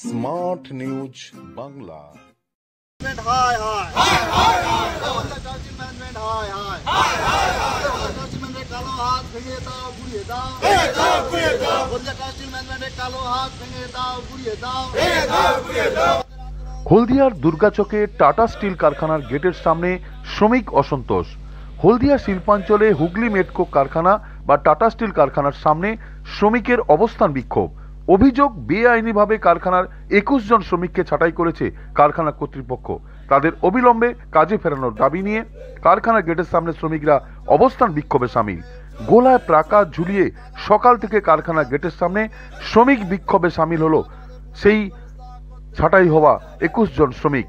Smart news Bangla. হলদিয়ার দুর্গাচকে Tata steel কারখানার গেটের সামনে শ্রমিক অসন্তোষ। হলদিয়া শিল্পাঞ্চলে হুগলি মেটকো কারখানা বা টাটা স্টিল কারখানার সামনে শ্রমিকের অবস্থান বিক্ষোভ। অভিযোগ, বেআইনিভাবে কারখানার 21 জন শ্রমিককে ছাঁটাই করেছে কারখানা কর্তৃপক্ষ। তাদের অবিলম্বে কাজে ফেরানোর দাবি নিয়ে কারখানার গেটের সামনে শ্রমিকরা অবস্থান বিক্ষোভে সামিল। গোলায় প্লাকার্ড ঝুলিয়ে সকাল থেকে কারখানার গেটের সামনে শ্রমিক বিক্ষোভে সামিল হলো সেই ছাঁটাই হওয়া 21 জন শ্রমিক।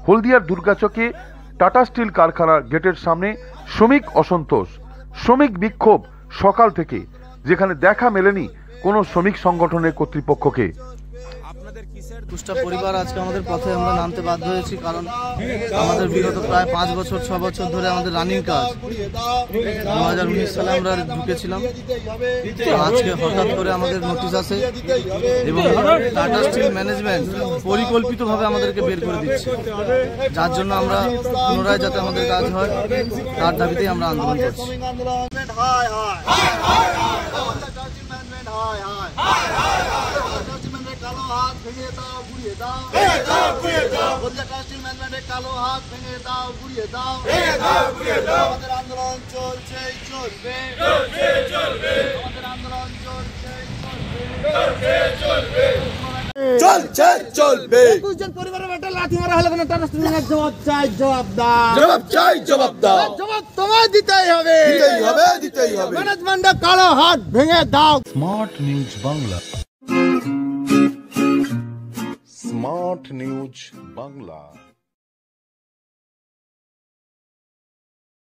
হলদিয়ার দুর্গাচকে টাটা স্টিল কারখানার গেটের সামনে শ্রমিক অসন্তোষ, শ্রমিক বিক্ষোভ সকাল থেকে, যেখানে দেখা মেলেনি কোনো শ্রমিক সংগঠনের কর্তৃপক্ষকে। দুষ্টা পরিবার আজকে আমাদের পথে আমরা নামতে বাধ্য হয়েছি, কারণ আমাদের বিগত প্রায় 5 বছর 6 বছর ধরে আমাদের রানিং কাজ 2019 সালে আমরা ঢুকেছিলাম। আজকে হঠাৎ করে আমাদের নোটিশ আসে এবং টাটা স্টিল ম্যানেজমেন্ট পরিকল্পিতভাবে আমাদেরকে বের করে দিচ্ছে, যার জন্য আমরা পুনরায় যাতে আমাদের কাজ হয় তার দাবিতেই আমরা আন্দোলন করছি। কালো হাত ভেঙে দাও, গুড়িয়ে দাও, কালো হাত ভেঙে দাও, গুড়িয়ে দাও। আমাদের আন্দোলন চলছে, চলবে, আমাদের আন্দোলন চলছে, চলছে, চলবে। 21 জন পরিবারের একটা লাঠি মারা হলে কোনো টাটা স্টিলের জবাব চাই, জবাব দাও, জবাব চাই, জবাব দাও, জবাব তোমায় দিতেই হবে, দিতেই হবে, দিতেই হবে। ম্যানেজমেন্টের কালো হাত ভেঙে দাও। Smart news Bangla. Smart news Bangla.